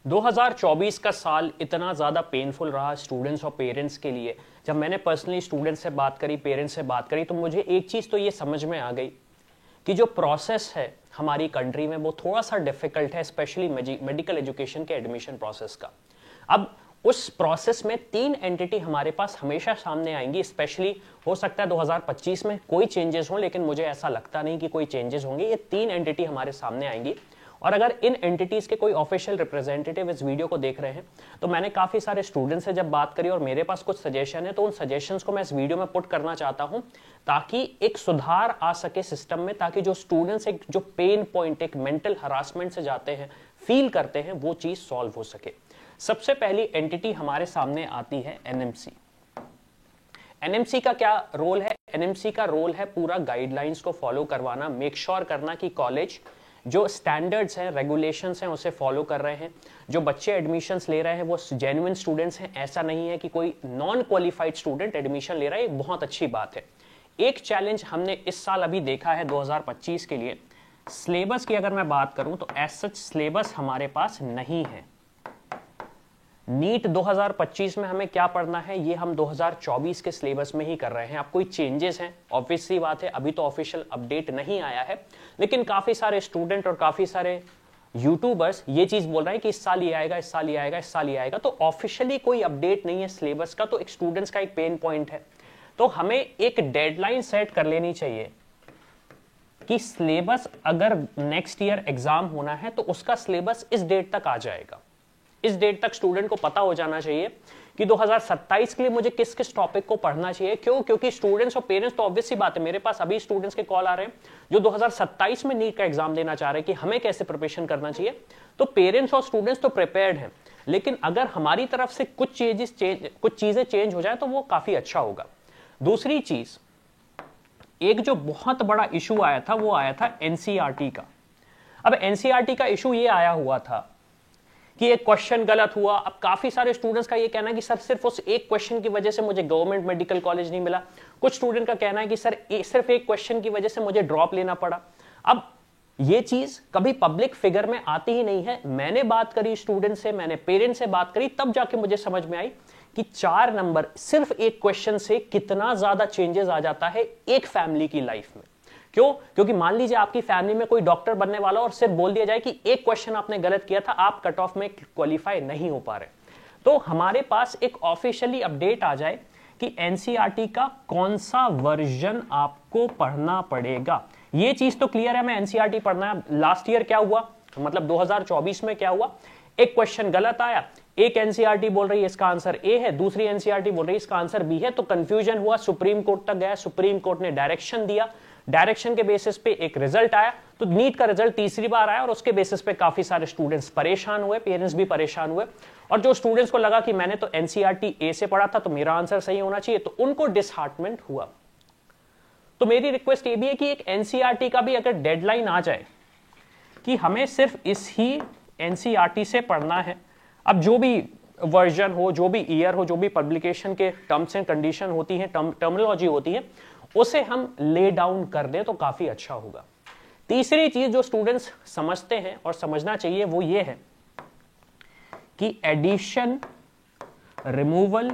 2024 का साल इतना ज़्यादा पेनफुल रहा स्टूडेंट्स और पेरेंट्स के लिए। जब मैंने पर्सनली स्टूडेंट्स से बात करी, पेरेंट्स से बात करी, तो मुझे एक चीज़ तो ये समझ में आ गई कि जो प्रोसेस है हमारी कंट्री में वो थोड़ा सा डिफिकल्ट है, स्पेशली मेडिकल एजुकेशन के एडमिशन प्रोसेस का। अब उस प्रोसेस में 3 एंटिटी हमारे पास हमेशा सामने आएंगी। स्पेशली हो सकता है 2025 में कोई चेंजेस हों, लेकिन मुझे ऐसा लगता नहीं कि कोई चेंजेस होंगे। ये 3 एंटिटी हमारे सामने आएंगी, और अगर इन एंटिटीज के कोई ऑफिशियल रिप्रेजेंटेटिव इस वीडियो को देख रहे हैं, तो मैंने काफी सारे स्टूडेंट्स से जब बात करी और मेरे पास कुछ सजेशन है, तो उन सजेशंस को मैं इस वीडियो में पुट करना चाहता हूं, ताकि एक सुधार आ सके सिस्टम में, ताकि जो स्टूडेंट्स एक जो पेन पॉइंट, एक मेंटल हरासमेंट से जाते हैं, फील करते हैं, वो चीज सॉल्व हो सके। सबसे पहली एंटिटी हमारे सामने आती है एनएमसी। एनएमसी का क्या रोल है? एनएमसी का रोल है पूरा गाइडलाइंस को फॉलो करवाना, मेक श्योर करना कि कॉलेज जो स्टैंडर्ड्स हैं, रेगुलेशंस हैं, उसे फॉलो कर रहे हैं। जो बच्चे एडमिशंस ले रहे हैं वो जेन्युइन स्टूडेंट्स हैं। ऐसा नहीं है कि कोई नॉन क्वालिफाइड स्टूडेंट एडमिशन ले रहा है, एक बहुत अच्छी बात है। एक चैलेंज हमने इस साल अभी देखा है 2025 के लिए, सिलेबस की अगर मैं बात करूं तो एज सच सिलेबस हमारे पास नहीं है। नीट 2025 में हमें क्या पढ़ना है, ये हम 2024 के सिलेबस में ही कर रहे हैं। अब कोई चेंजेस हैं, ऑब्वियसली बात है, अभी तो ऑफिशियल अपडेट नहीं आया है, लेकिन काफी सारे स्टूडेंट और काफी सारे यूट्यूबर्स ये चीज बोल रहे हैं कि इस साल ये आएगा, इस साल ये आएगा, इस साल ये आएगा। तो ऑफिशियली कोई अपडेट नहीं है सिलेबस का, तो एक स्टूडेंट्स का एक पेन पॉइंट है। तो हमें एक डेडलाइन सेट कर लेनी चाहिए कि सिलेबस अगर नेक्स्ट ईयर एग्जाम होना है तो उसका सिलेबस इस डेट तक आ जाएगा। इस डेट तक स्टूडेंट को पता हो जाना चाहिए कि 2027 के लिए मुझे किस किस टॉपिक को पढ़ना चाहिए। क्यों? क्योंकि स्टूडेंट्स और पेरेंट्स तो ऑब्वियस सी बात है, मेरे पास अभी स्टूडेंट्स के कॉल आ रहे हैं जो 2027 में नीट का एग्जाम देना चाह रहे हैं कि हमें कैसे प्रिपरेशन करना चाहिए। तो पेरेंट्स और स्टूडेंट्स तो प्रिपेयर्ड हैं, लेकिन अगर हमारी तरफ से कुछ चीजें चेंज हो जाए तो वो काफी अच्छा होगा। दूसरी चीज, एक जो बहुत बड़ा इशू आया था वो आया था एनसीईआरटी का। अब एनसीईआरटी का इशू ये आया हुआ था कि एक क्वेश्चन गलत हुआ। अब काफी सारे स्टूडेंट्स का ये कहना है कि सर सिर्फ उस एक क्वेश्चन की वजह से मुझे गवर्नमेंट मेडिकल कॉलेज नहीं मिला। कुछ स्टूडेंट का कहना है कि सर सिर्फ एक क्वेश्चन की वजह से मुझे ड्रॉप लेना पड़ा। अब ये चीज कभी पब्लिक फिगर में आती ही नहीं है। मैंने बात करी स्टूडेंट से, मैंने पेरेंट्स से बात करी, तब जाके मुझे समझ में आई कि 4 नंबर सिर्फ एक क्वेश्चन से कितना ज्यादा चेंजेस आ जाता है एक फैमिली की लाइफ में। क्यों? क्योंकि मान लीजिए आपकी फैमिली में कोई डॉक्टर बनने वाला और सिर्फ बोल दिया जाए कि एक क्वेश्चन आपने गलत किया था, आप कट ऑफ में क्वालिफाई नहीं हो पा रहे, तो हमारे पास एक ऑफिशियली अपडेट आ जाए कि एनसीईआरटी का कौन सा वर्जन आपको पढ़ना पड़ेगा। ये चीज तो क्लियर है, हमें एनसीईआरटी पढ़ना है। लास्ट ईयर क्या हुआ, मतलब 2024 में क्या हुआ, एक क्वेश्चन गलत आया, एक एनसीईआरटी बोल रही है इसका आंसर ए है, दूसरी एनसीईआरटी बोल रही है इसका आंसर बी है। तो कंफ्यूजन हुआ, सुप्रीम कोर्ट तक गया, सुप्रीम कोर्ट ने डायरेक्शन दिया, डायरेक्शन के बेसिस पे एक रिजल्ट आया। तो नीट का रिजल्ट तीसरी बार आया और उसके बेसिस पे काफी सारे स्टूडेंट्स परेशान हुए, पेरेंट्स भी परेशान हुए। और जो स्टूडेंट्स को लगा कि मैंने तो एनसीईआरटी ए से पढ़ा था तो मेरा आंसर सही होना चाहिए, तो उनको डिसहार्टमेंट हुआ। तो मेरी रिक्वेस्ट ये भी है कि एक एनसीईआरटी का भी अगर डेडलाइन आ जाए कि हमें सिर्फ इस ही एनसीईआरटी से पढ़ना है। अब जो भी वर्जन हो, जो भी ईयर हो, जो भी पब्लिकेशन के टर्म्स एंड कंडीशन होती है, टर्मिनोलॉजी होती है, उसे हम ले डाउन कर दें तो काफी अच्छा होगा। तीसरी चीज जो स्टूडेंट्स समझते हैं और समझना चाहिए वो ये है कि addition, removal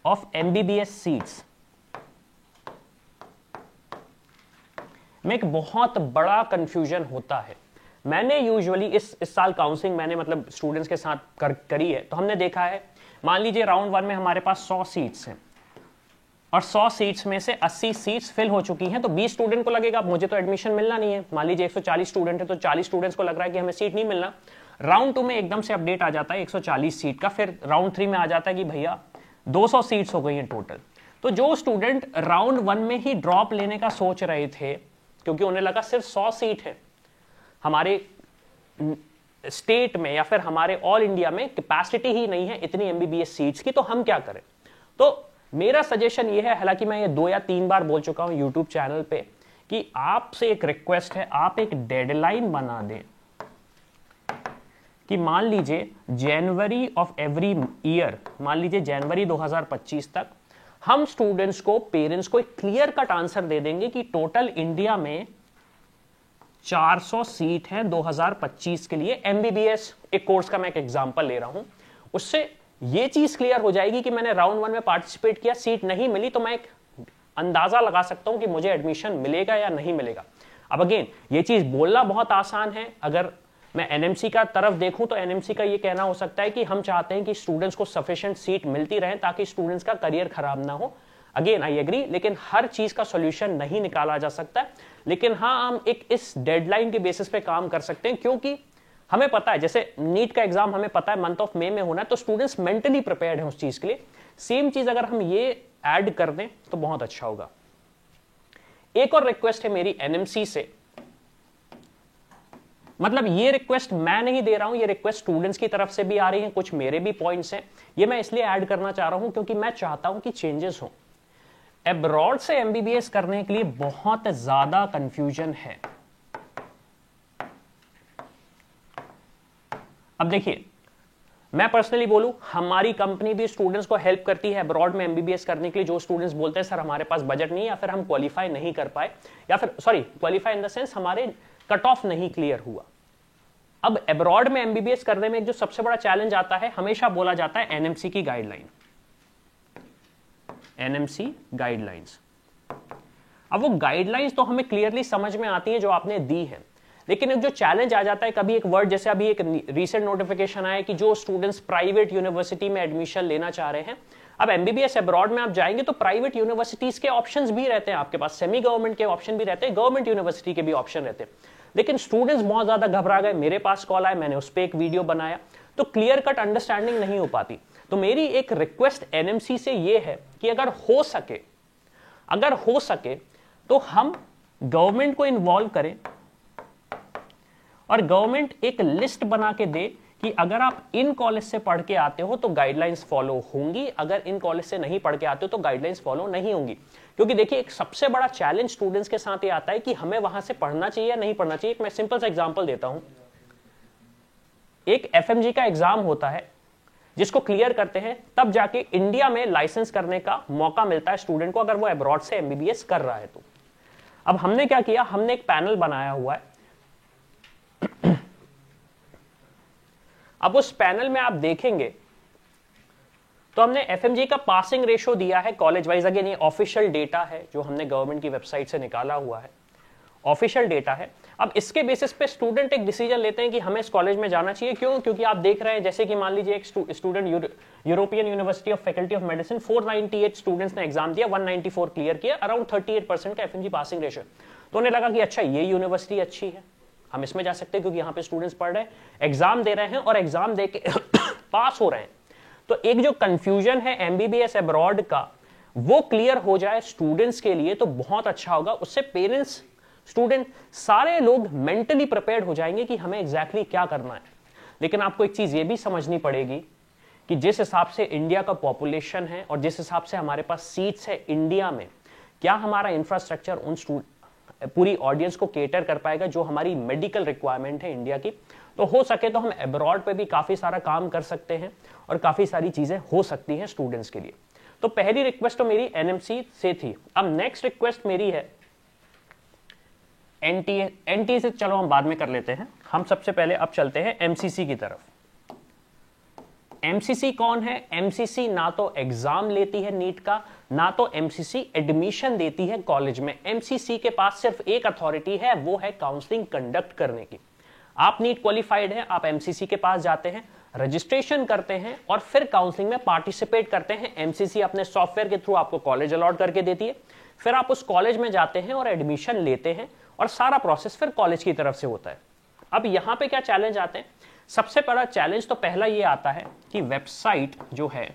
of MBBS seats में एक बहुत बड़ा कंफ्यूजन होता है। मैंने यूजुअली इस साल काउंसलिंग मैंने मतलब स्टूडेंट्स के साथ करी है, तो हमने देखा है, मान लीजिए राउंड 1 में हमारे पास 100 सीट्स हैं और 100 सीट्स में से 80 सीट्स फिल हो चुकी हैं, तो 20 स्टूडेंट को लगेगा मुझे तो एडमिशन मिलना नहीं है। मान लीजिए 140 स्टूडेंट है तो 40 स्टूडेंट्स को लग रहा है कि हमें सीट नहीं मिलना। राउंड 2 में एकदम से अपडेट आ जाता है 140 सीट का, फिर राउंड 3 में आ जाता है कि भैया 200 सीट्स हो गई हैं टोटल। तो जो स्टूडेंट राउंड 1 में ही ड्रॉप लेने का सोच रहे थे, क्योंकि उन्हें लगा सिर्फ 100 सीट है हमारे स्टेट में या फिर हमारे ऑल इंडिया में, कैपेसिटी ही नहीं है इतनी एमबीबीएस सीट्स की, तो हम क्या करें। तो मेरा सजेशन ये है, हालांकि मैं ये 2 या 3 बार बोल चुका हूं यूट्यूब चैनल पे, कि आपसे एक रिक्वेस्ट है, आप एक डेडलाइन बना दें कि मान लीजिए जनवरी ऑफ एवरी ईयर, मान लीजिए जनवरी 2025 तक हम स्टूडेंट्स को, पेरेंट्स को एक क्लियर कट आंसर दे देंगे कि टोटल इंडिया में 400 सीट हैं 2025 के लिए एमबीबीएस एक कोर्स का। मैं एक एग्जांपल ले रहा हूं, उससे ये चीज क्लियर हो जाएगी कि मैंने राउंड 1 में पार्टिसिपेट किया, सीट नहीं मिली, तो मैं एक अंदाजा लगा सकता हूं कि मुझे एडमिशन मिलेगा या नहीं मिलेगा। अब अगेन ये चीज बोलना बहुत आसान है, अगर मैं एनएमसी का तरफ देखूं तो एनएमसी का ये कहना हो सकता है कि हम चाहते हैं कि स्टूडेंट्स को सफिशिएंट सीट मिलती रहे ताकि स्टूडेंट्स का करियर खराब ना हो। अगेन आई एग्री, लेकिन हर चीज का सॉल्यूशन नहीं निकाला जा सकता, लेकिन हाँ हम एक इस डेडलाइन के बेसिस पे काम कर सकते हैं, क्योंकि हमें पता है जैसे नीट का एग्जाम हमें पता है मंथ ऑफ मई में होना है, तो स्टूडेंट्स मेंटली प्रिपेयर्ड हैं उस चीज के लिए। सेम चीज अगर हम ये ऐड कर दें तो बहुत अच्छा होगा। एक और रिक्वेस्ट है मेरी एनएमसी से, मतलब ये रिक्वेस्ट मैं नहीं दे रहा हूं, ये रिक्वेस्ट स्टूडेंट्स की तरफ से भी आ रही है, कुछ मेरे भी पॉइंट्स हैं, ये मैं इसलिए ऐड करना चाह रहा हूं क्योंकि मैं चाहता हूं कि चेंजेस हो। एब्रॉड से एमबीबीएस करने के लिए बहुत ज्यादा कंफ्यूजन है। अब देखिए, मैं पर्सनली बोलूं, हमारी कंपनी भी स्टूडेंट्स को हेल्प करती है अब्रॉड में एमबीबीएस करने के लिए। जो स्टूडेंट्स बोलते हैं सर हमारे पास बजट नहीं है, या फिर हम क्वालिफाई नहीं कर पाए, या फिर sorry qualify in the sense हमारे कट ऑफ नहीं क्लियर हुआ। अब अब्रॉड में एमबीबीएस करने में जो सबसे बड़ा चैलेंज आता है, हमेशा बोला जाता है एनएमसी की गाइडलाइन, एनएमसी गाइडलाइंस। अब वो गाइडलाइंस तो हमें क्लियरली समझ में आती हैं जो आपने दी है, लेकिन एक जो चैलेंज आ जाता है, कभी एक वर्ड, जैसे अभी एक रीसेंट नोटिफिकेशन आया कि जो स्टूडेंट्स प्राइवेट यूनिवर्सिटी में एडमिशन लेना चाह रहे हैं, अब एमबीबीएस अब्रॉड में आप जाएंगे तो प्राइवेट यूनिवर्सिटीज के ऑप्शंस भी रहते हैं आपके पास, सेमी गवर्नमेंट के ऑप्शन भी रहते हैं, गवर्नमेंट यूनिवर्सिटी के भी ऑप्शन रहते हैं, लेकिन स्टूडेंट्स बहुत ज्यादा घबरा गए। मेरे पास कॉल आया, मैंने उस पर एक वीडियो बनाया, तो क्लियर कट अंडरस्टैंडिंग नहीं हो पाती। तो मेरी एक रिक्वेस्ट एनएमसी से ये है कि अगर हो सके तो हम गवर्नमेंट को इन्वॉल्व करें और गवर्नमेंट एक लिस्ट बना के दे कि अगर आप इन कॉलेज से पढ़ के आते हो तो गाइडलाइंस फॉलो होंगी, अगर इन कॉलेज से नहीं पढ़ के आते हो तो गाइडलाइंस फॉलो नहीं होंगी। क्योंकि देखिए, एक सबसे बड़ा चैलेंज स्टूडेंट्स के साथ ये आता है कि हमें वहां से पढ़ना चाहिए या नहीं पढ़ना चाहिए। मैं सिंपल सा एग्जांपल देता हूं, एक एफएमजी का एग्जाम होता है जिसको क्लियर करते हैं, तब जाके इंडिया में लाइसेंस करने का मौका मिलता है स्टूडेंट को, अगर वो अब्रॉड से एमबीबीएस कर रहा है तो। अब हमने क्या किया, हमने एक पैनल बनाया हुआ है। अब उस पैनल में आप देखेंगे तो हमने एफएमजी का पासिंग रेशो दिया है कॉलेज वाइज। अगेन ये ऑफिशियल डेटा है जो हमने गवर्नमेंट की वेबसाइट से निकाला हुआ है, ऑफिशियल डेटा है। अब इसके बेसिस पे स्टूडेंट एक डिसीजन लेते हैं कि हमें इस कॉलेज में जाना चाहिए। क्यों? क्योंकि आप देख रहे हैं, जैसे कि मान लीजिए एक student European university of faculty of medicine, 498 students ने एग्जाम दिया, 194 क्लियर किया, अराउंड 38% का एफएमजी पासिंग रेशियो। तो उन्हें लगा कि अच्छा ये यूनिवर्सिटी अच्छी है, हम इसमें जा सकते हैं क्योंकि यहाँ पे स्टूडेंट्स पढ़ रहे हैं, एग्जाम दे रहे हैं और एग्जाम दे के पास हो रहे हैं। तो एक जो कंफ्यूजन है एमबीबीएस अब्रॉड का, वो क्लियर हो जाए स्टूडेंट्स के लिए तो बहुत अच्छा होगा। उससे पेरेंट्स, स्टूडेंट, सारे लोग मेंटली प्रिपेयर्ड हो जाएंगे कि हमें एग्जैक्टली क्या करना है। लेकिन आपको एक चीज ये भी समझनी पड़ेगी कि जिस हिसाब से इंडिया का पॉपुलेशन है और जिस हिसाब से हमारे पास सीट्स है इंडिया में, क्या हमारा इंफ्रास्ट्रक्चर उन पूरी ऑडियंस को केटर कर पाएगा जो हमारी मेडिकल रिक्वायरमेंट है इंडिया की। तो हो सके तो हम अब्रॉड पे भी काफी सारा काम कर सकते हैं और काफी सारी चीजें हो सकती हैं स्टूडेंट्स के लिए। तो पहली रिक्वेस्ट तो मेरी एनएमसी से थी। अब नेक्स्ट रिक्वेस्ट मेरी है एनटीए से, चलो हम बाद में कर लेते हैं। हम सबसे पहले अब चलते हैं एमसीसी की तरफ। एमसीसी कौन है? एमसीसी ना तो एग्जाम लेती है नीट का, ना तो एमसीसी एडमिशन देती है कॉलेज में। एमसीसी के पास सिर्फ एक अथॉरिटी है, वो है काउंसलिंग कंडक्ट करने की। आप नीट क्वालिफाइड हैं, आप एमसीसी के पास जाते हैं, रजिस्ट्रेशन करते हैं और फिर काउंसलिंग में पार्टिसिपेट करते हैं। एमसीसी अपने सॉफ्टवेयर के थ्रू आपको कॉलेज अलॉट करके देती है, फिर आप उस कॉलेज में जाते हैं और एडमिशन लेते हैं और सारा प्रोसेस फिर कॉलेज की तरफ से होता है। अब यहां पे क्या चैलेंज आते हैं? सबसे बड़ा चैलेंज तो पहला ये आता है कि वेबसाइट जो है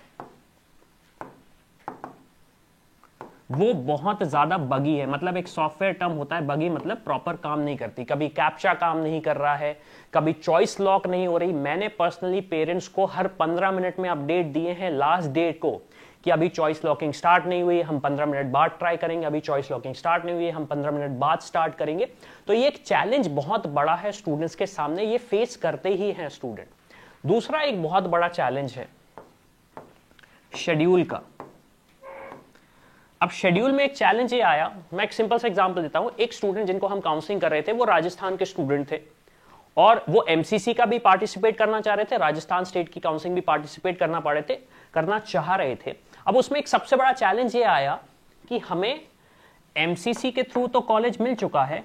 वो बहुत ज्यादा बगी है। मतलब एक सॉफ्टवेयर टर्म होता है बगी, मतलब प्रॉपर काम नहीं करती। कभी कैप्चा काम नहीं कर रहा है, कभी चॉइस लॉक नहीं हो रही। मैंने पर्सनली पेरेंट्स को हर 15 मिनट में अपडेट दिए हैं लास्ट डेट को कि अभी चॉइस लॉकिंग स्टार्ट नहीं हुई, हम 15 मिनट बाद ट्राई करेंगे, अभी चॉइस लॉकिंग स्टार्ट नहीं हुई, हम 15 मिनट बाद स्टार्ट करेंगे। तो ये एक चैलेंज बहुत बड़ा है स्टूडेंट्स के सामने, ये फेस करते ही हैं स्टूडेंट। दूसरा एक बहुत बड़ा चैलेंज है शेड्यूल का। अब शेड्यूल में एक चैलेंज ये आया, मैं एक सिंपल सा एग्जांपल देता हूं। एक स्टूडेंट जिनको हम काउंसलिंग कर रहे थे वो राजस्थान के स्टूडेंट थे और वो एमसीसी का भी पार्टिसिपेट करना चाह रहे थे, राजस्थान स्टेट की काउंसलिंग भी पार्टिसिपेट करना चाह रहे थे। अब उसमें एक सबसे बड़ा चैलेंज ये आया कि हमें एमसीसी के थ्रू तो कॉलेज मिल चुका है,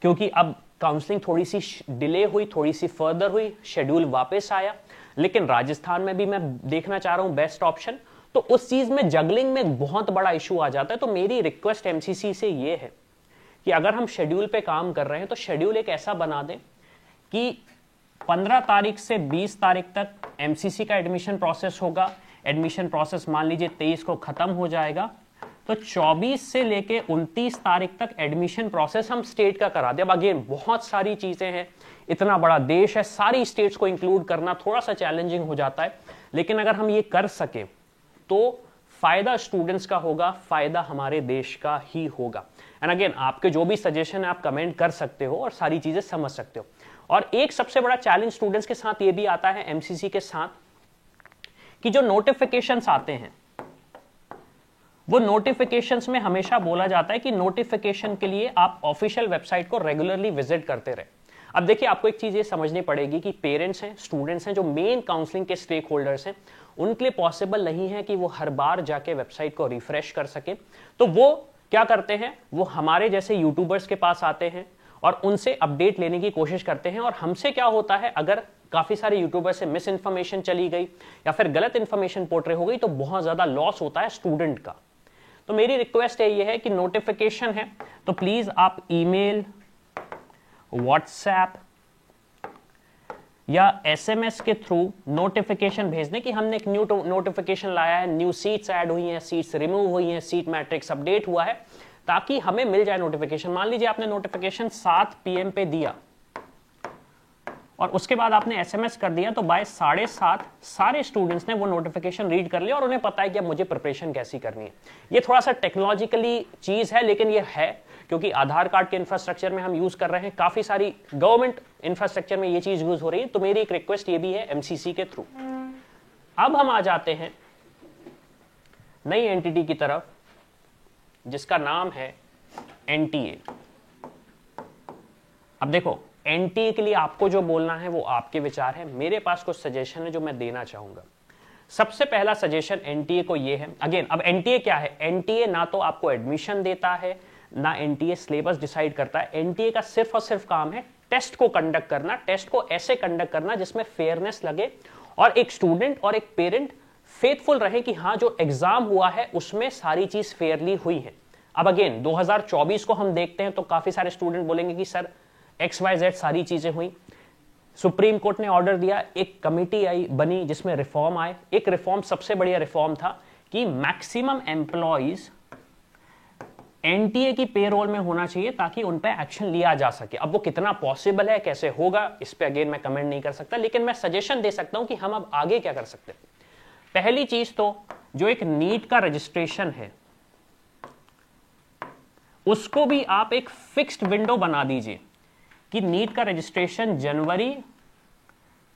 क्योंकि अब काउंसलिंग थोड़ी सी डिले हुई, थोड़ी सी फर्दर हुई, शेड्यूल वापस आया, लेकिन राजस्थान में भी मैं देखना चाह रहा हूं बेस्ट ऑप्शन। तो उस चीज में जगलिंग में बहुत बड़ा इशू आ जाता है। तो मेरी रिक्वेस्ट एमसीसी से ये है कि अगर हम शेड्यूल पे काम कर रहे हैं तो शेड्यूल एक ऐसा बना दें कि 15 तारीख से 20 तारीख तक एमसीसी का एडमिशन प्रोसेस होगा। एडमिशन प्रोसेस मान लीजिए 23 को खत्म हो जाएगा, तो 24 से लेके 29 तारीख तक एडमिशन प्रोसेस हम स्टेट का करा दें। अब अगेन बहुत सारी चीजें हैं, इतना बड़ा देश है, सारी स्टेट्स को इंक्लूड करना थोड़ा सा चैलेंजिंग हो जाता है, लेकिन अगर हम ये कर सके तो फायदा स्टूडेंट्स का होगा, फायदा हमारे देश का ही होगा। एंड अगेन आपके जो भी सजेशन है आप कमेंट कर सकते हो और सारी चीजें समझ सकते हो। और एक सबसे बड़ा चैलेंज स्टूडेंट्स के साथ ये भी आता है एमसीसी के साथ कि जो नोटिफिकेशंस आते हैं वो नोटिफिकेशंस में हमेशा बोला जाता है कि नोटिफिकेशन के लिए आप ऑफिशियल वेबसाइट को रेगुलरली विजिट करते रहे। अब देखिए आपको एक चीज ये समझनी पड़ेगी कि पेरेंट्स हैं, स्टूडेंट्स हैं, जो मेन काउंसलिंग के स्टेक होल्डर्स हैं, उनके लिए पॉसिबल नहीं है कि वो हर बार जाके वेबसाइट को रिफ्रेश कर सके। तो वो क्या करते हैं, वो हमारे जैसे यूट्यूबर्स के पास आते हैं और उनसे अपडेट लेने की कोशिश करते हैं। और हमसे क्या होता है, अगर काफी सारे यूट्यूबर से मिस इन्फॉर्मेशन चली गई या फिर गलत इन्फॉर्मेशन पोर्ट्रे हो गई तो बहुत ज्यादा लॉस होता है स्टूडेंट का। तो मेरी रिक्वेस्ट ये है कि नोटिफिकेशन है तो प्लीज आप ईमेल, व्हाट्सएप या एसएमएस के थ्रू नोटिफिकेशन भेज दें कि हमने एक न्यू नोटिफिकेशन लाया है, न्यू सीट्स ऐड हुई हैं, सीट्स रिमूव हुई हैं, सीट मैट्रिक्स अपडेट हुआ है, ताकि हमें मिल जाए नोटिफिकेशन। मान लीजिए आपने नोटिफिकेशन 7 PM पे दिया और उसके बाद आपने एसएमएस कर दिया, तो बाय 7:30 सारे स्टूडेंट्स ने वो नोटिफिकेशन रीड कर लिया और उन्हें पता है कि अब मुझे प्रिपरेशन कैसी करनी है। ये थोड़ा सा टेक्नोलॉजिकली चीज है, लेकिन ये है क्योंकि आधार कार्ड के इंफ्रास्ट्रक्चर में हम यूज कर रहे हैं, काफी सारी गवर्नमेंट इंफ्रास्ट्रक्चर में ये चीज यूज हो रही है। तो मेरी एक रिक्वेस्ट ये भी है एमसीसी के थ्रू। अब हम आ जाते हैं नई एंटिटी की तरफ जिसका नाम है एनटीए। अब देखो एनटीए के लिए आपको जो बोलना है वो आपके विचार है, मेरे पास कुछ सजेशन है जो मैं देना चाहूंगा। सबसे पहला सजेशन एनटीए को ये है, अगेन अब एनटीए क्या है, एनटीए ना तो आपको एडमिशन देता है ना एनटीए सिलेबस डिसाइड करता है। एनटीए का सिर्फ और सिर्फ काम है टेस्ट को कंडक्ट करना, टेस्ट को ऐसे कंडक्ट करना जिसमें फेयरनेस लगे और एक स्टूडेंट और एक पेरेंट फेथफुल रहे कि हाँ जो एग्जाम हुआ है उसमें सारी चीज फेयरली हुई है। अब अगेन 2024 को हम देखते हैं तो काफी सारे स्टूडेंट बोलेंगे कि सर XYZ सारी चीजें हुई, सुप्रीम कोर्ट ने ऑर्डर दिया, एक कमिटी आई बनी जिसमें रिफॉर्म आए। एक रिफॉर्म सबसे बढ़िया रिफॉर्म था कि मैक्सिमम एम्प्लॉइज एनटीए की पेरोल में होना चाहिए ताकि उन पे एक्शन लिया जा सके। अब वो कितना पॉसिबल है, कैसे होगा, इस पे अगेन मैं कमेंट नहीं कर सकता, लेकिन मैं सजेशन दे सकता हूं कि हम अब आगे क्या कर सकते हैं। पहली चीज तो जो एक नीट का रजिस्ट्रेशन है उसको भी आप एक फिक्स्ड विंडो बना दीजिए कि नीट का रजिस्ट्रेशन जनवरी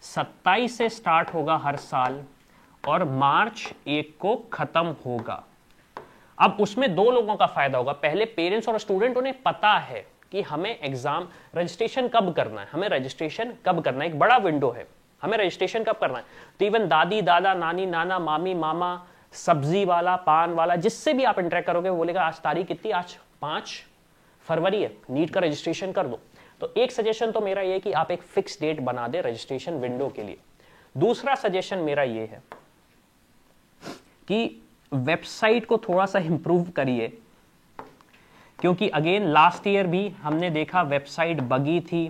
27 से स्टार्ट होगा हर साल और मार्च 1 को खत्म होगा। अब उसमें दो लोगों का फायदा होगा, पहले पेरेंट्स और स्टूडेंट, उन्हें पता है कि हमें एग्जाम रजिस्ट्रेशन कब करना है, हमें रजिस्ट्रेशन कब करना है, एक बड़ा विंडो है, हमें रजिस्ट्रेशन कब करना है। तो इवन दादी दादा नानी नाना मामी मामा सब्जी वाला पान वाला जिससे भी आप इंटरेक्ट करोगे वो बोलेगा आज तारीख कितनी, आज 5 फरवरी है, नीट का रजिस्ट्रेशन कर दो। तो एक सजेशन तो मेरा ये कि आप एक फिक्स डेट बना दे रजिस्ट्रेशन विंडो के लिए। दूसरा सजेशन मेरा ये है कि वेबसाइट को थोड़ा सा इंप्रूव करिए, क्योंकि अगेन लास्ट ईयर भी हमने देखा वेबसाइट बगी थी,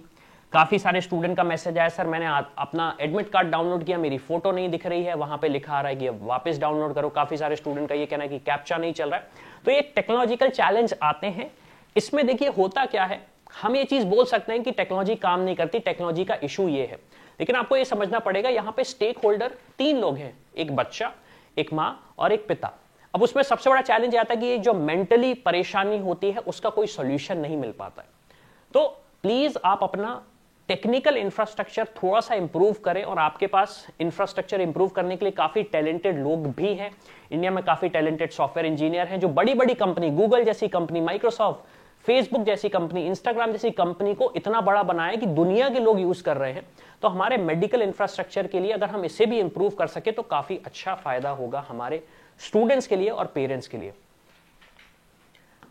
काफी सारे स्टूडेंट का मैसेज आया सर मैंने अपना एडमिट कार्ड डाउनलोड किया, मेरी फोटो नहीं दिख रही है, वहां पे लिखा आ रहा है कि अब वापस डाउनलोड करो। काफी सारे स्टूडेंट का ये कहना है कि कैप्चा नहीं चल रहा है। तो ये टेक्नोलॉजिकल चैलेंज आते हैं। इसमें देखिए होता क्या है, हम ये चीज बोल सकते हैं कि टेक्नोलॉजी काम नहीं करती, टेक्नोलॉजी का इशू ये है, लेकिन आपको ये समझना पड़ेगा यहाँ पे स्टेक होल्डर 3 लोग हैं, एक बच्चा, एक माँ और एक पिता। अब उसमें सबसे बड़ा चैलेंज आता है कि ये जो मेंटली परेशानी होती है उसका कोई सॉल्यूशन नहीं मिल पाता है। तो प्लीज आप अपना टेक्निकल इंफ्रास्ट्रक्चर थोड़ा सा इंप्रूव करें, और आपके पास इंफ्रास्ट्रक्चर इंप्रूव करने के लिए काफी टैलेंटेड लोग भी हैं। इंडिया में काफी टैलेंटेड सॉफ्टवेयर इंजीनियर हैं जो बड़ी बड़ी कंपनी, गूगल जैसी कंपनी, माइक्रोसॉफ्ट, फेसबुक जैसी कंपनी, इंस्टाग्राम जैसी कंपनी को इतना बड़ा बनाया कि दुनिया के लोग यूज कर रहे हैं। तो हमारे मेडिकल इंफ्रास्ट्रक्चर के लिए अगर हम इसे भी इंप्रूव कर सके तो काफी अच्छा फायदा होगा हमारे स्टूडेंट्स के लिए और पेरेंट्स के लिए।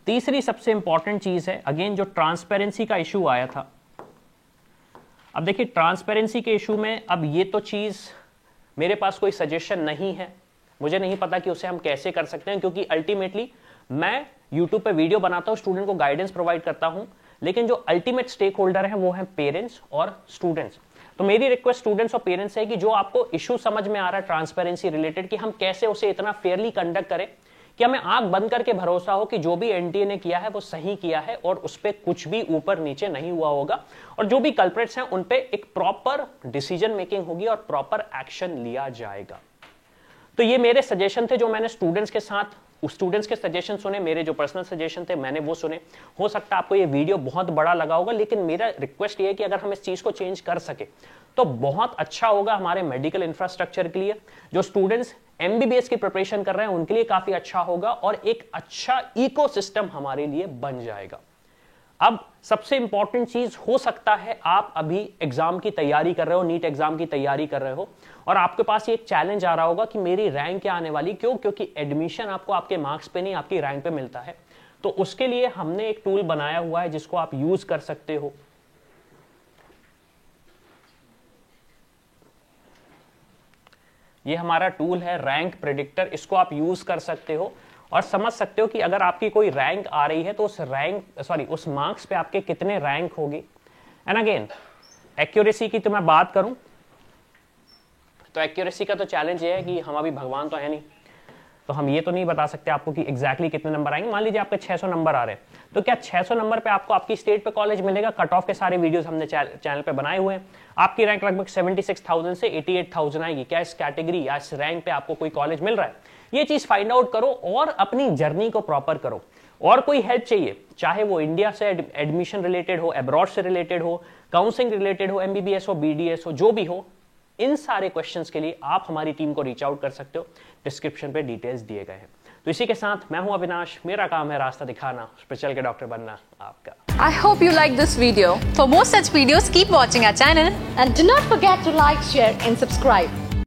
तीसरी सबसे इंपॉर्टेंट चीज है, अगेन जो ट्रांसपेरेंसी का इशू आया था। अब देखिए ट्रांसपेरेंसी के इशू में, अब ये तो चीज मेरे पास कोई सजेशन नहीं है, मुझे नहीं पता कि उसे हम कैसे कर सकते हैं, क्योंकि अल्टीमेटली मैं यूट्यूब पे वीडियो बनाता हूं, स्टूडेंट को गाइडेंस प्रोवाइड करता हूं, लेकिन जो अल्टीमेट स्टेक होल्डर है वो है पेरेंट्स और स्टूडेंट्स। तो मेरी रिक्वेस्ट स्टूडेंट्स और पेरेंट्स है कि जो आपको इशू समझ में आ रहा है ट्रांसपेरेंसी रिलेटेड, कि हम कैसे उसे इतना फेयरली कंडक्ट करें कि हमें आंख बंद करके भरोसा हो कि जो भी एनटीए ने किया है वो सही किया है और उस पर कुछ भी ऊपर नीचे नहीं हुआ होगा, और जो भी कल्प्रेट्स हैं उन पे एक प्रॉपर डिसीजन मेकिंग होगी और प्रॉपर एक्शन लिया जाएगा। तो ये मेरे सजेशन थे जो मैंने स्टूडेंट्स के साथ, स्टूडेंट्स के सजेशन सुने, मेरे जो पर्सनल सजेशन थे मैंने वो सुने। हो सकता है आपको ये वीडियो बहुत बड़ा लगा होगा, लेकिन मेरा रिक्वेस्ट ये है कि अगर हम इस चीज को चेंज कर सके तो बहुत अच्छा होगा हमारे मेडिकल इंफ्रास्ट्रक्चर के लिए। जो स्टूडेंट्स एमबीबीएस की प्रिपरेशन कर रहे हैं उनके लिए काफी अच्छा होगा और एक अच्छा इकोसिस्टम हमारे लिए बन जाएगा। अब सबसे इंपॉर्टेंट चीज, हो सकता है आप अभी एग्जाम की तैयारी कर रहे हो, नीट एग्जाम की तैयारी कर रहे हो, और आपके पास ये एक चैलेंज आ रहा होगा कि मेरी रैंक क्या आने वाली। क्यों? क्योंकि एडमिशन आपको आपके मार्क्स पे नहीं, आपकी रैंक पे मिलता है। तो उसके लिए हमने एक टूल बनाया हुआ है जिसको आप यूज कर सकते हो। ये हमारा टूल है रैंक प्रेडिक्टर, इसको आप यूज कर सकते हो और समझ सकते हो कि अगर आपकी कोई रैंक आ रही है तो उस मार्क्स पे आपके कितने रैंक होगी। एंड अगेन एक्यूरेसी की तो मैं बात करूं तो एक्यूरेसी का तो चैलेंज ये है कि हम अभी भगवान तो है नहीं, तो हम ये तो नहीं बता सकते आपको कि एग्जैक्टली कितने नंबर आएंगे। मान लीजिए आपके 600 नंबर आ रहे हैं, तो क्या 600 नंबर पे आपको आपकी स्टेट पे कॉलेज मिलेगा? कट ऑफ के सारे वीडियोस हमने चैनल पे बनाए हुए हैं। आपकी रैंक लगभग 76,000 से 88,000 आएगी। क्या इस कैटेगरी या इस रैंक पे आपको कोई कॉलेज मिल रहा है? ये चीज फाइंड आउट करो और अपनी जर्नी को प्रॉपर करो। और कोई हेल्प चाहिए, चाहे वो इंडिया से एडमिशन रिलेटेड हो, अब्रॉड से रिलेटेड हो, काउंसलिंग रिलेटेड हो, एमबीबीएस हो, बीडीएस हो, जो भी हो, इन सारे क्वेश्चंस के लिए आप हमारी टीम को रीच आउट कर सकते हो। डिस्क्रिप्शन पे डिटेल्स दिए गए हैं। तो इसी के साथ मैं हूं अविनाश, मेरा काम है रास्ता दिखाना, उस पर चल के डॉक्टर बनना आपका। I hope you like this video. For more such videos, keep watching our channel and do not forget to like, share and subscribe.